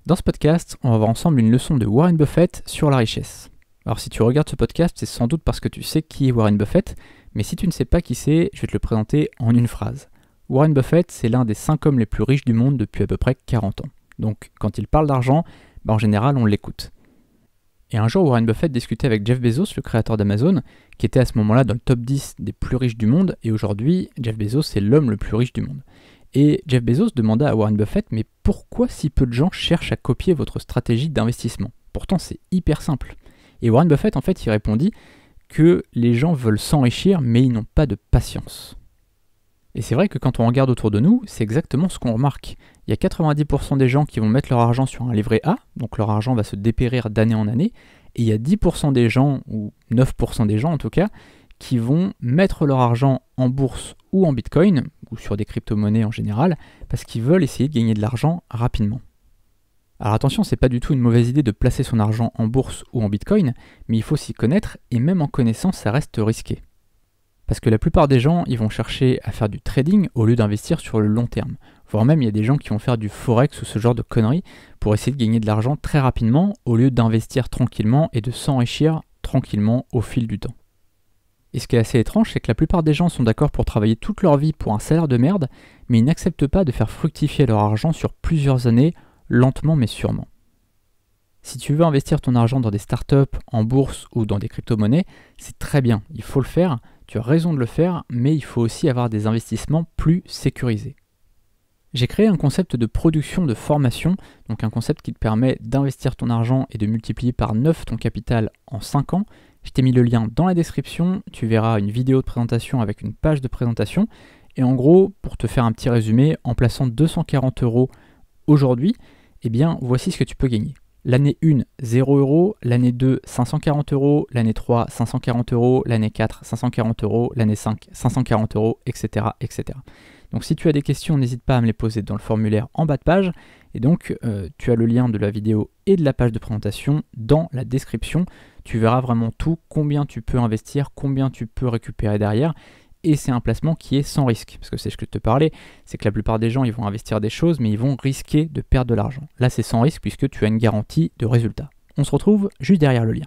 Dans ce podcast, on va voir ensemble une leçon de Warren Buffett sur la richesse. Alors si tu regardes ce podcast, c'est sans doute parce que tu sais qui est Warren Buffett, mais si tu ne sais pas qui c'est, je vais te le présenter en une phrase. Warren Buffett, c'est l'un des 5 hommes les plus riches du monde depuis à peu près 40 ans. Donc quand il parle d'argent, en général on l'écoute. Et un jour, Warren Buffett discutait avec Jeff Bezos, le créateur d'Amazon, qui était à ce moment-là dans le top 10 des plus riches du monde, et aujourd'hui, Jeff Bezos c'est l'homme le plus riche du monde. Et Jeff Bezos demanda à Warren Buffett, mais pourquoi si peu de gens cherchent à copier votre stratégie d'investissement? Pourtant c'est hyper simple. Et Warren Buffett en fait il répondit que les gens veulent s'enrichir mais ils n'ont pas de patience. Et c'est vrai que quand on regarde autour de nous, c'est exactement ce qu'on remarque. Il y a 90% des gens qui vont mettre leur argent sur un livret A, donc leur argent va se dépérir d'année en année, et il y a 10% des gens, ou 9% des gens en tout cas, qui vont mettre leur argent en bourse ou en bitcoin, ou sur des crypto-monnaies en général, parce qu'ils veulent essayer de gagner de l'argent rapidement. Alors attention, c'est pas du tout une mauvaise idée de placer son argent en bourse ou en bitcoin, mais il faut s'y connaître, et même en connaissant, ça reste risqué. Parce que la plupart des gens, ils vont chercher à faire du trading au lieu d'investir sur le long terme. Voire même, il y a des gens qui vont faire du forex ou ce genre de conneries pour essayer de gagner de l'argent très rapidement au lieu d'investir tranquillement et de s'enrichir tranquillement au fil du temps. Et ce qui est assez étrange, c'est que la plupart des gens sont d'accord pour travailler toute leur vie pour un salaire de merde, mais ils n'acceptent pas de faire fructifier leur argent sur plusieurs années, lentement mais sûrement. Si tu veux investir ton argent dans des startups, en bourse ou dans des crypto-monnaies, c'est très bien, il faut le faire, tu as raison de le faire, mais il faut aussi avoir des investissements plus sécurisés. J'ai créé un concept de production de formation, donc un concept qui te permet d'investir ton argent et de multiplier par 9 ton capital en 5 ans. Je t'ai mis le lien dans la description, tu verras une vidéo de présentation avec une page de présentation. Et en gros, pour te faire un petit résumé, en plaçant 240 € aujourd'hui, eh bien voici ce que tu peux gagner. L'année 1, 0 €, l'année 2, 540 €, l'année 3, 540 €, l'année 4, 540 €, l'année 5, 540 €, etc., etc. Donc si tu as des questions, n'hésite pas à me les poser dans le formulaire en bas de page. Et donc, tu as le lien de la vidéo et de la page de présentation dans la description. Tu verras vraiment tout, combien tu peux investir, combien tu peux récupérer derrière. Et c'est un placement qui est sans risque. Parce que c'est ce que je te parlais, c'est que la plupart des gens, ils vont investir des choses, mais ils vont risquer de perdre de l'argent. Là, c'est sans risque puisque tu as une garantie de résultat. On se retrouve juste derrière le lien.